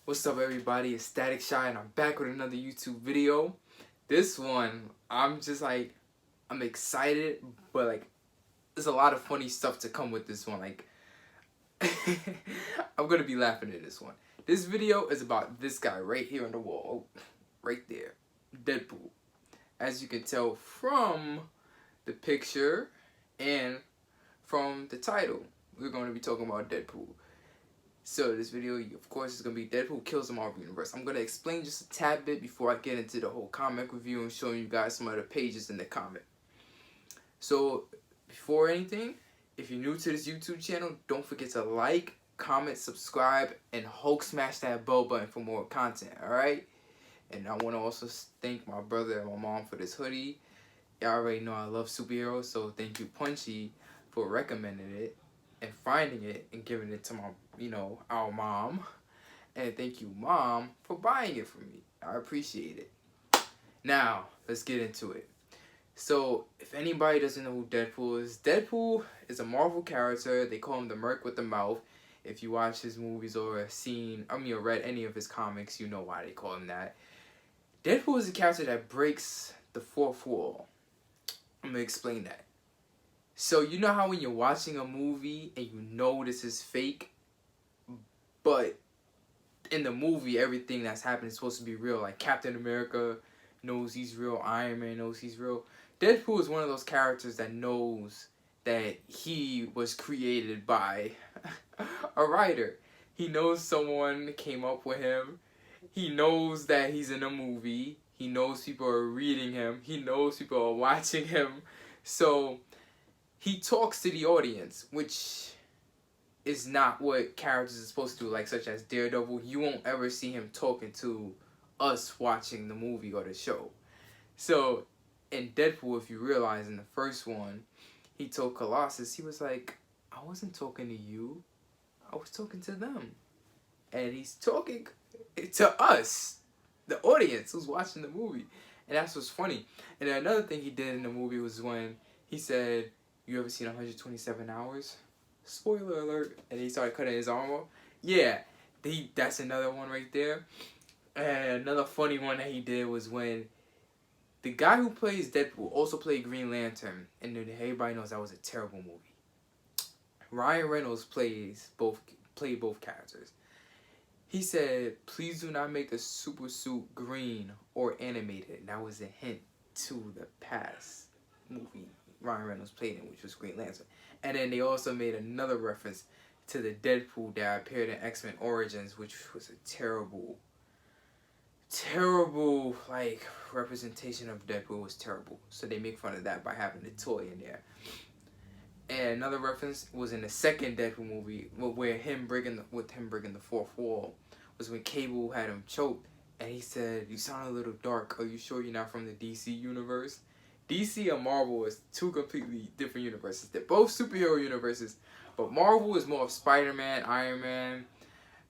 What's up, everybody? It's Static Shy, and I'm back with another YouTube video. This one, I'm excited, but there's a lot of funny stuff to come with this one. I'm gonna be laughing at this one. This video is about this guy right here on the wall, right there, Deadpool. As you can tell from the picture and from the title, we're going to be talking about Deadpool. So this video, of course, is going to be Deadpool kills the Marvel Universe. I'm going to explain just a tad bit before I get into the whole comic review and showing you guys some of the pages in the comic. So before anything, if you're new to this YouTube channel, don't forget to like, comment, subscribe, and Hulk smash that bell button for more content, alright? And I want to also thank my brother and my mom for this hoodie. Y'all already know I love superheroes, so thank you, Punchy, for recommending it and finding it and giving it to our mom. And thank you, Mom, for buying it for me. I appreciate it. Now, let's get into it. So, if anybody doesn't know who Deadpool is a Marvel character. They call him the Merc with the Mouth. If you watch his movies or read any of his comics, you know why they call him that. Deadpool is a character that breaks the fourth wall. I'm going to explain that. So, you know how when you're watching a movie and you know this is fake, but in the movie, everything that's happening is supposed to be real. Like Captain America knows he's real. Iron Man knows he's real. Deadpool is one of those characters that knows that he was created by a writer. He knows someone came up with him. He knows that he's in a movie. He knows people are reading him. He knows people are watching him. So he talks to the audience, which is not what characters are supposed to do, like such as Daredevil. You won't ever see him talking to us watching the movie or the show. So in Deadpool, if you realize in the first one, he told Colossus, he was like, I wasn't talking to you. I was talking to them. And he's talking to us, the audience who's watching the movie. And that's what's funny. And then another thing he did in the movie was when he said, you ever seen 127 Hours? Spoiler alert. And he started cutting his arm off. Yeah, that's another one right there. And another funny one that he did was when the guy who plays Deadpool also played Green Lantern. And then everybody knows that was a terrible movie. Ryan Reynolds played both characters. He said, please do not make the super suit green or animated. And that was a hint to the past movie Ryan Reynolds played in, which was Green Lantern. And then they also made another reference to the Deadpool that appeared in X-Men Origins, which was a terrible representation of Deadpool. Was terrible. So they make fun of that by having the toy in there. And another reference was in the second Deadpool movie, where him breaking the fourth wall, was when Cable had him choked, and he said, "You sound a little dark. Are you sure you're not from the DC universe?" DC and Marvel is two completely different universes. They're both superhero universes, but Marvel is more of Spider-Man, Iron Man,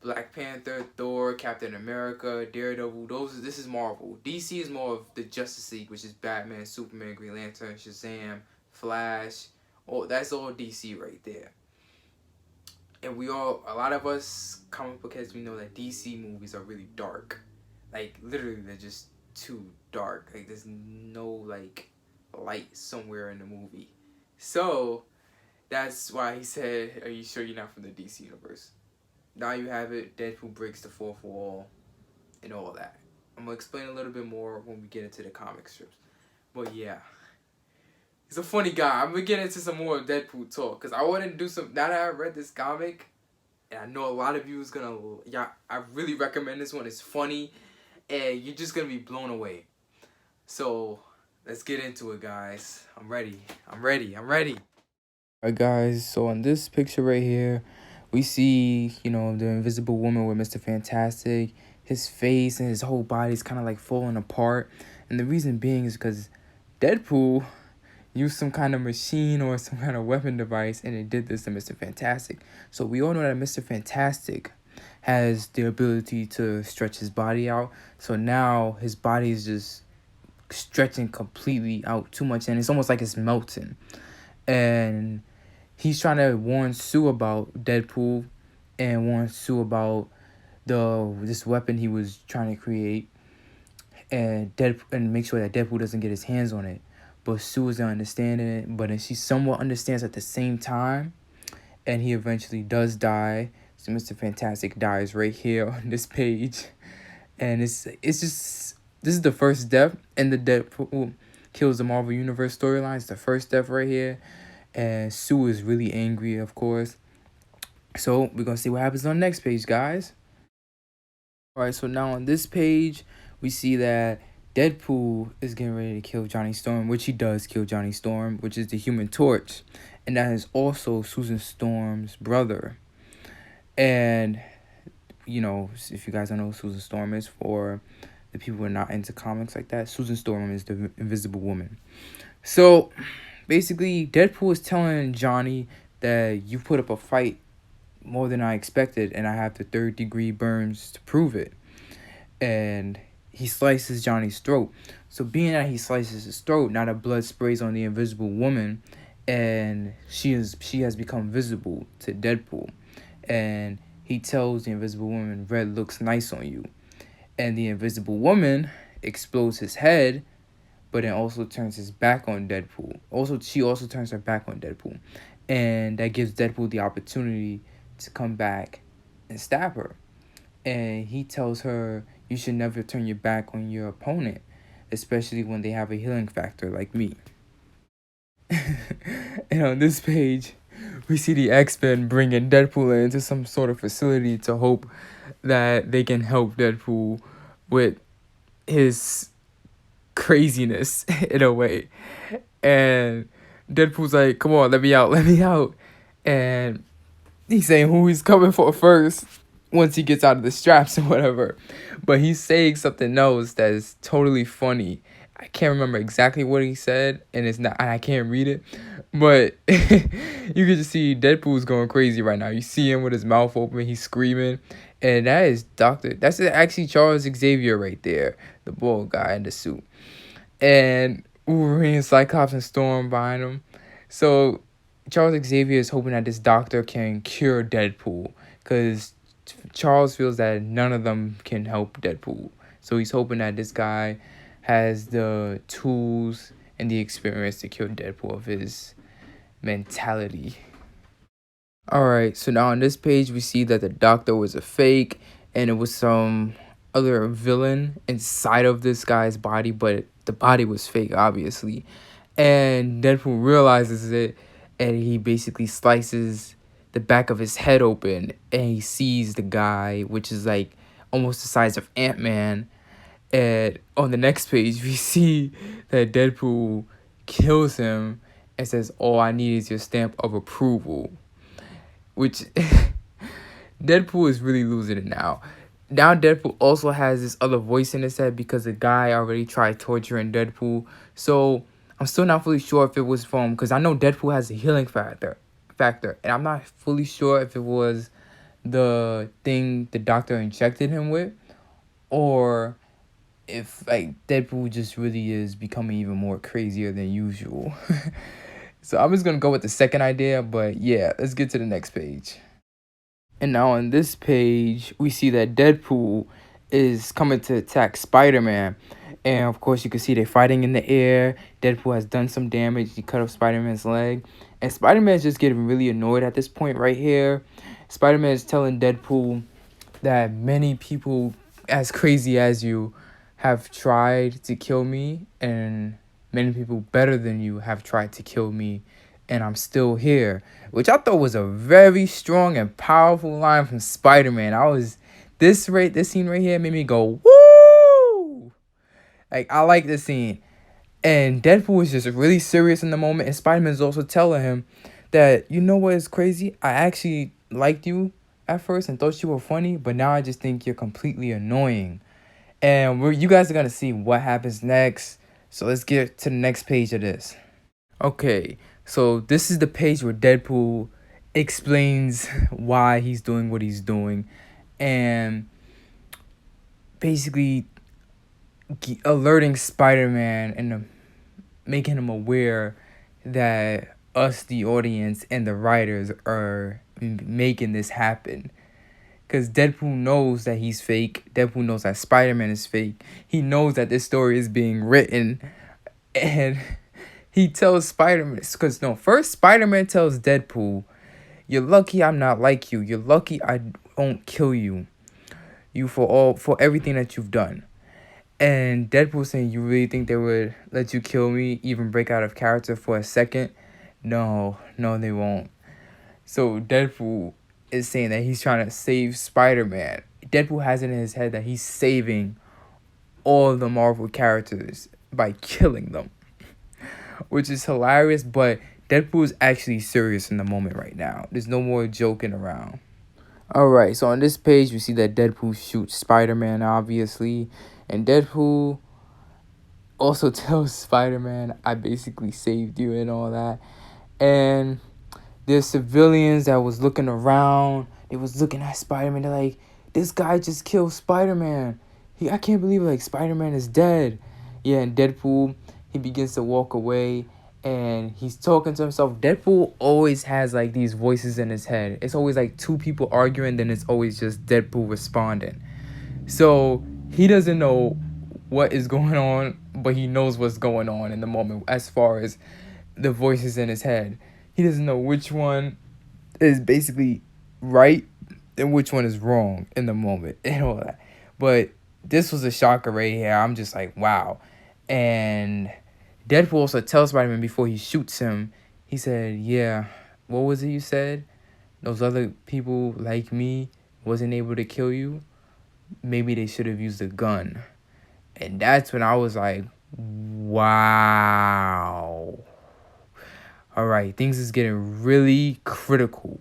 Black Panther, Thor, Captain America, Daredevil. This is Marvel. DC is more of the Justice League, which is Batman, Superman, Green Lantern, Shazam, Flash. Oh, that's all DC right there. And a lot of us comic book heads, we know that DC movies are really dark. Like, literally, they're just too dark. Like, there's no, light somewhere in the movie. So, that's why he said, are you sure you're not from the DC universe? Now you have it. Deadpool breaks the fourth wall and all that. I'm going to explain a little bit more when we get into the comic strips. But, yeah. He's a funny guy. I'm going to get into some more Deadpool talk. Because I want to do some... Now that I read this comic, and I know a lot of you is going to... Yeah, I really recommend this one. It's funny. And you're just going to be blown away. So, let's get into it, guys. I'm ready. Alright, guys. So, on this picture right here, we see, the Invisible Woman with Mr. Fantastic. His face and his whole body is kind of falling apart. And the reason being is because Deadpool used some kind of machine or some kind of weapon device, and it did this to Mr. Fantastic. So we all know that Mr. Fantastic has the ability to stretch his body out. So now his body is just stretching completely out too much, and it's almost like it's melting. And he's trying to warn Sue about Deadpool and warn Sue about this weapon he was trying to create, and make sure that Deadpool doesn't get his hands on it. But Sue isn't understanding it, but then she somewhat understands at the same time, and he eventually does die. So Mr. Fantastic dies right here on this page, and it's just this is the first death in the Deadpool kills the Marvel Universe storyline. It's the first death right here, and Sue is really angry, of course. So we're gonna see what happens on the next page, guys. All right, so now on this page, we see that Deadpool is getting ready to kill Johnny Storm, which he does kill Johnny Storm, which is the Human Torch, and that is also Susan Storm's brother. And you know, if you guys don't know who Susan Storm is, for the people who are not into comics like that, Susan Storm is the Invisible Woman. So basically, Deadpool is telling Johnny that you put up a fight more than I expected, and I have the 3rd-degree burns to prove it. And he slices Johnny's throat. So being that he slices his throat, now the blood sprays on the Invisible Woman, and she has become visible to Deadpool. And he tells the Invisible Woman, "Red looks nice on you." And the Invisible Woman explodes his head, but then also turns his back on Deadpool. She also turns her back on Deadpool. And that gives Deadpool the opportunity to come back and stab her. And he tells her, you should never turn your back on your opponent, especially when they have a healing factor like me. And on this page, we see the X-Men bringing Deadpool into some sort of facility to hope that they can help Deadpool with his craziness in a way. And Deadpool's like, come on, let me out. And he's saying who he's coming for first once he gets out of the straps or whatever. But he's saying something else that is totally funny. I can't remember exactly what he said, and I can't read it. But you can just see Deadpool's going crazy right now. You see him with his mouth open, he's screaming. And that's actually Charles Xavier right there, the bald guy in the suit. And Wolverine, Cyclops, and Storm behind him. So Charles Xavier is hoping that this doctor can cure Deadpool, because Charles feels that none of them can help Deadpool. So he's hoping that this guy has the tools and the experience to cure Deadpool of his mentality. Alright, so now on this page we see that the doctor was a fake, and it was some other villain inside of this guy's body, but the body was fake, obviously. And Deadpool realizes it, and he basically slices the back of his head open, and he sees the guy, which is like almost the size of Ant-Man. And on the next page, we see that Deadpool kills him and says, "All I need is your stamp of approval." Which Deadpool is really losing it now. Now Deadpool also has this other voice in his head because the guy already tried torturing Deadpool. So I'm still not fully sure if it was from, because I know Deadpool has a healing factor, and I'm not fully sure if it was the thing the doctor injected him with, or if like Deadpool just really is becoming even more crazier than usual. So I'm just gonna go with the second idea, but yeah, let's get to the next page. And now on this page, we see that Deadpool is coming to attack Spider-Man. And of course, you can see they're fighting in the air. Deadpool has done some damage. He cut off Spider-Man's leg. And Spider-Man is just getting really annoyed at this point right here. Spider-Man is telling Deadpool that many people as crazy as you have tried to kill me, and many people better than you have tried to kill me, and I'm still here. Which I thought was a very strong and powerful line from Spider-Man. This scene right here made me go, woo! Like, I like this scene. And Deadpool was just really serious in the moment, and Spider-Man is also telling him that, you know what is crazy? I actually liked you at first and thought you were funny, but now I just think you're completely annoying. And you guys are going to see what happens next. So let's get to the next page of this. Okay, so this is the page where Deadpool explains why he's doing what he's doing, and basically alerting Spider-Man and making him aware that us, the audience, and the writers are making this happen. Because Deadpool knows that he's fake. Deadpool knows that Spider-Man is fake. He knows that this story is being written. And he tells Spider-Man, because no, first Spider-Man tells Deadpool, "You're lucky I'm not like you. You're lucky I won't kill you. For everything that you've done." And Deadpool saying, "You really think they would let you kill me, even break out of character for a second? No, they won't." So Deadpool is saying that he's trying to save Spider-Man. Deadpool has it in his head that he's saving all the Marvel characters by killing them, which is hilarious, but Deadpool is actually serious in the moment right now. There's no more joking around. Alright, so on this page, we see that Deadpool shoots Spider-Man, obviously, and Deadpool also tells Spider-Man, "I basically saved you," and all that. And there's civilians that was looking around. They was looking at Spider-Man. They're like, "This guy just killed Spider-Man. I can't believe like Spider-Man is dead." Yeah, and Deadpool, he begins to walk away and he's talking to himself. Deadpool always has like these voices in his head. It's always like two people arguing, then it's always just Deadpool responding. So he doesn't know what is going on, but he knows what's going on in the moment as far as the voices in his head. He doesn't know which one is basically right and which one is wrong in the moment and all that. But this was a shocker right here. I'm just like, wow. And Deadpool also tells Spider-Man before he shoots him, he said, "Yeah, what was it you said? Those other people like me wasn't able to kill you. Maybe they should have used a gun." And that's when I was like, wow. All right, things is getting really critical.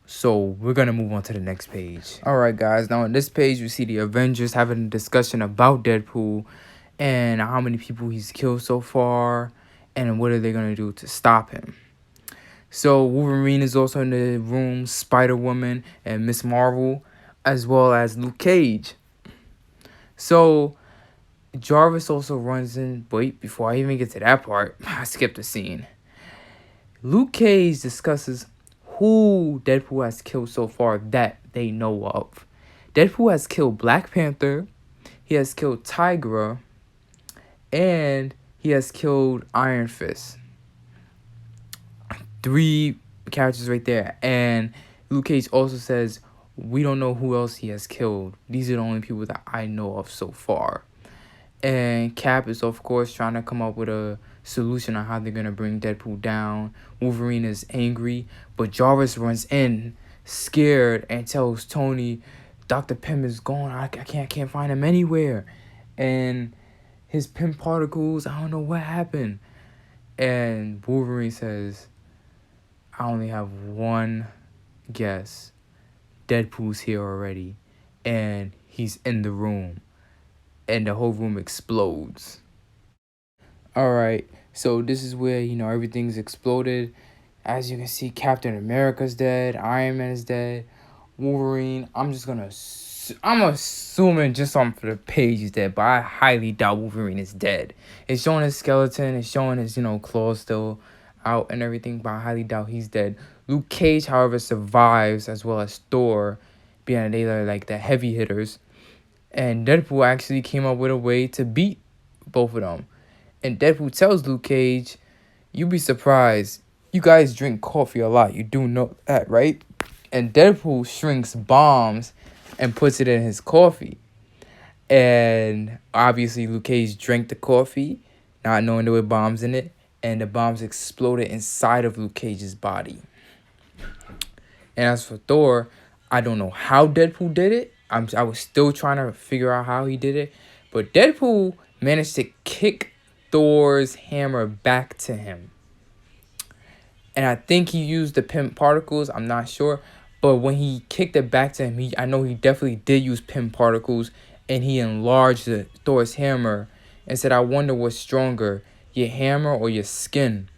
So we're going to move on to the next page. All right, guys. Now on this page, we see the Avengers having a discussion about Deadpool and how many people he's killed so far and what are they going to do to stop him. So Wolverine is also in the room, Spider-Woman and Miss Marvel, as well as Luke Cage. So Jarvis also runs in. Wait, before I even get to that part, I skipped a scene. Luke Cage discusses who Deadpool has killed so far that they know of. Deadpool has killed Black Panther, he has killed Tigra, and he has killed Iron Fist. 3 characters right there. And Luke Cage also says, "We don't know who else he has killed. These are the only people that I know of so far." And Cap is, of course, trying to come up with a solution on how they're going to bring Deadpool down. Wolverine is angry, but Jarvis runs in, scared, and tells Tony, "Dr. Pym is gone. I can't find him anywhere. And his Pym particles, I don't know what happened." And Wolverine says, "I only have one guess. Deadpool's here already, and he's in the room." And the whole room explodes. Alright, so this is where, everything's exploded. As you can see, Captain America's dead, Iron Man is dead, Wolverine, I'm assuming just on for the page he's dead, but I highly doubt Wolverine is dead. It's showing his skeleton, it's showing his, claws still out and everything, but I highly doubt he's dead. Luke Cage, however, survives, as well as Thor, being they are like the heavy hitters. And Deadpool actually came up with a way to beat both of them. And Deadpool tells Luke Cage, "You'd be surprised. You guys drink coffee a lot. You do know that, right?" And Deadpool shrinks bombs and puts it in his coffee. And obviously Luke Cage drank the coffee, not knowing there were bombs in it. And the bombs exploded inside of Luke Cage's body. And as for Thor, I don't know how Deadpool did it. I was still trying to figure out how he did it. But Deadpool managed to kick Thor's hammer back to him. And I think he used the Pym particles. I'm not sure. But when he kicked it back to him, I know he definitely did use Pym particles. And he enlarged Thor's hammer and said, "I wonder what's stronger, your hammer or your skin?"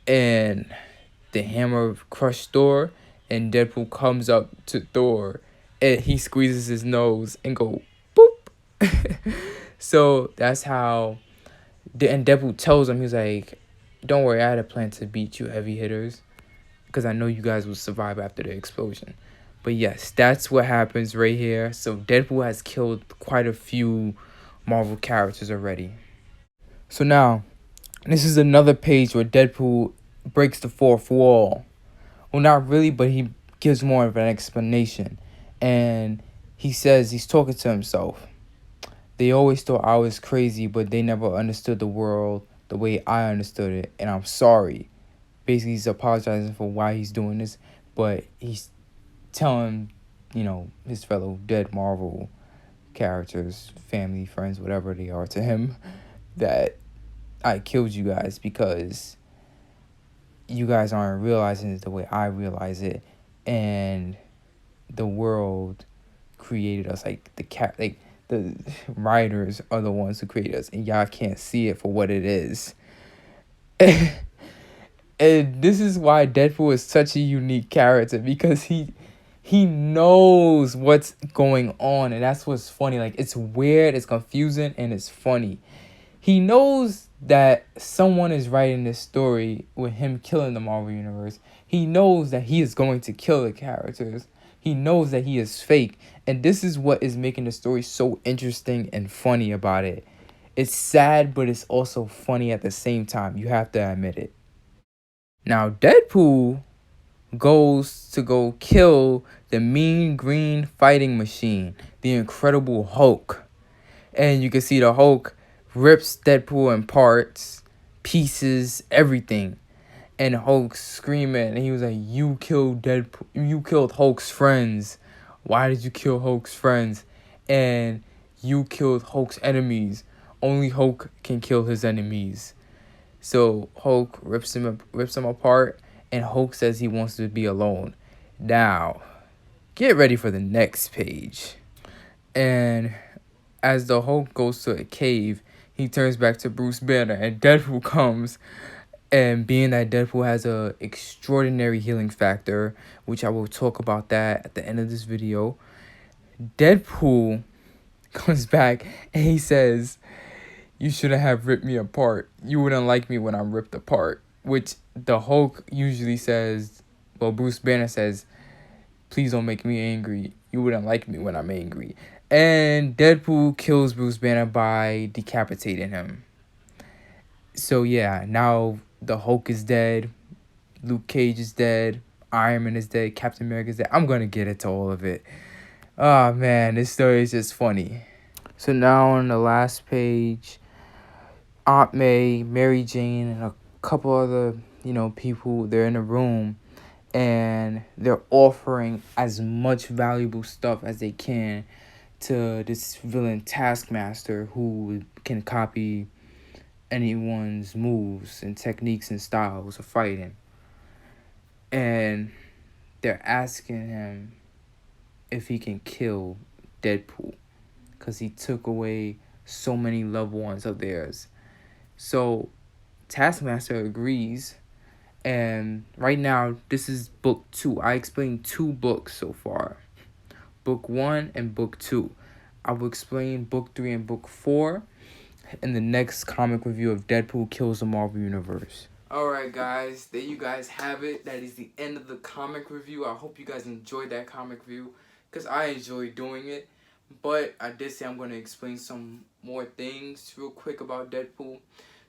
And the hammer crushed Thor. And Deadpool comes up to Thor. And he squeezes his nose and go, boop. So that's how... And Deadpool tells him, he's like, "Don't worry, I had a plan to beat you heavy hitters, because I know you guys will survive after the explosion." But yes, that's what happens right here. So Deadpool has killed quite a few Marvel characters already. So now, this is another page where Deadpool breaks the fourth wall. Well, not really, but he gives more of an explanation. And he says he's talking to himself. They always thought I was crazy, but they never understood the world the way I understood it. And I'm sorry. Basically, he's apologizing for why he's doing this, but he's telling, his fellow dead Marvel characters, family, friends, whatever they are to him, that I killed you guys because you guys aren't realizing it the way I realize it, and the world created us, the writers are the ones who created us, and y'all can't see it for what it is. And this is why Deadpool is such a unique character, because he knows what's going on, and that's what's funny. Like, it's weird, it's confusing, and it's funny. He knows that someone is writing this story with him killing the Marvel Universe. He knows that he is going to kill the characters. He knows that he is fake. And this is what is making the story so interesting and funny about it. It's sad, but it's also funny at the same time. You have to admit it. Now, Deadpool goes to go kill the mean green fighting machine, the Incredible Hulk. And you can see the Hulk rips Deadpool in parts, pieces, everything. And Hulk screaming, and he was like, "You killed Deadpool. You killed Hulk's friends. Why did you kill Hulk's friends? And you killed Hulk's enemies. Only Hulk can kill his enemies." So Hulk rips him apart, and Hulk says he wants to be alone. Now, get ready for the next page. And as the Hulk goes to a cave, he turns back to Bruce Banner, and Deadpool comes. And being that Deadpool has a extraordinary healing factor, which I will talk about that at the end of this video, Deadpool comes back and he says, "You shouldn't have ripped me apart. You wouldn't like me when I'm ripped apart." Which the Hulk usually says, well, Bruce Banner says, "Please don't make me angry. You wouldn't like me when I'm angry." And Deadpool kills Bruce Banner by decapitating him. So yeah, now the Hulk is dead, Luke Cage is dead, Iron Man is dead, Captain America is dead. I'm gonna get into all of it. Oh man, this story is just funny. So now on the last page, Aunt May, Mary Jane, and a couple other, people, they're in a room, and they're offering as much valuable stuff as they can to this villain Taskmaster, who can copy anyone's moves and techniques and styles of fighting. And they're asking him if he can kill Deadpool, because he took away so many loved ones of theirs. So Taskmaster agrees, and right now this is book 2. I explained 2 books so far, book 1 and book 2. I will explain book 3 and book 4 in the next comic review of Deadpool Kills the Marvel Universe. Alright guys, there you guys have it. That is the end of the comic review. I hope you guys enjoyed that comic review, because I enjoyed doing it. But I did say I'm going to explain some more things real quick about Deadpool.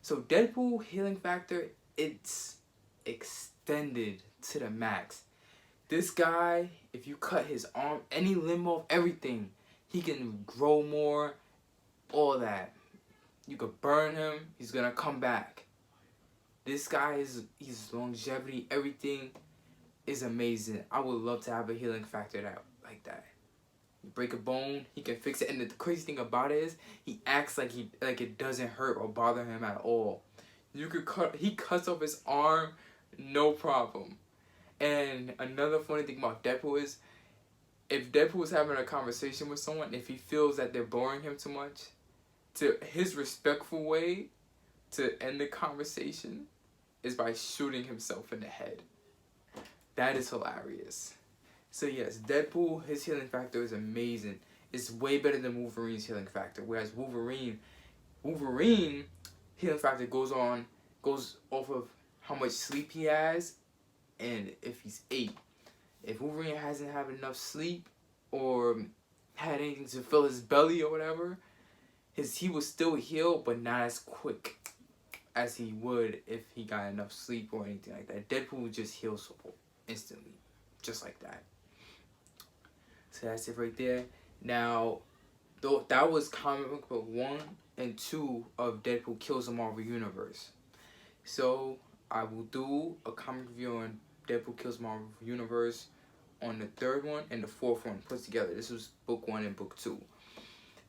So Deadpool healing factor, it's extended to the max. This guy, if you cut his arm, any limb off, everything, he can grow more, all that. You could burn him, he's going to come back. This guy, his longevity, everything is amazing. I would love to have a healing factor like that. You break a bone, he can fix it. And the crazy thing about it is, he acts like it doesn't hurt or bother him at all. He cuts off his arm, no problem. And another funny thing about Deadpool is, if Deadpool is having a conversation with someone, if he feels that they're boring him too much, to his respectful way to end the conversation is by shooting himself in the head. That is hilarious. So yes, Deadpool, his healing factor is amazing. It's way better than Wolverine's healing factor. Whereas Wolverine healing factor goes off of how much sleep he has and if he's ate. if Wolverine hasn't had enough sleep or had anything to fill his belly or whatever, he will still heal, but not as quick as he would if he got enough sleep or anything like that. Deadpool would just heal so instantly, just like that. So that's it right there. Now, though that was comic book 1 and 2 of Deadpool Kills the Marvel Universe. So I will do a comic review on Deadpool Kills the Marvel Universe on the 3rd one and the 4th one put together. This was book 1 and book 2.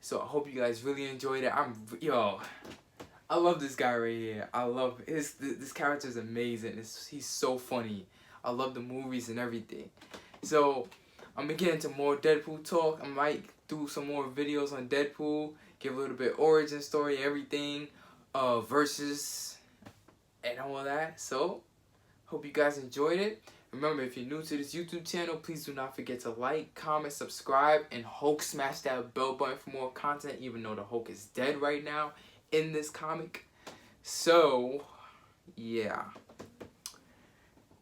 So I hope you guys really enjoyed it. I love this guy right here. I love this character is amazing. He's so funny. I love the movies and everything. So I'm gonna get into more Deadpool talk. I might do some more videos on Deadpool, give a little bit origin story, everything, versus and all that. So hope you guys enjoyed it. Remember, if you're new to this YouTube channel, please do not forget to like, comment, subscribe, and Hulk smash that bell button for more content, even though the Hulk is dead right now in this comic. So, yeah.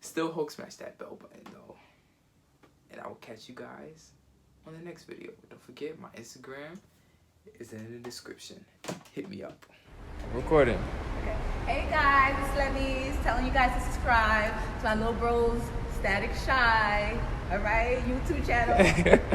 Still Hulk smash that bell button, though. And I will catch you guys on the next video. Don't forget, my Instagram is in the description. Hit me up. I'm recording. Okay. Hey guys, it's Lenny's telling you guys to subscribe to my little bros Static Shy, alright, YouTube channel.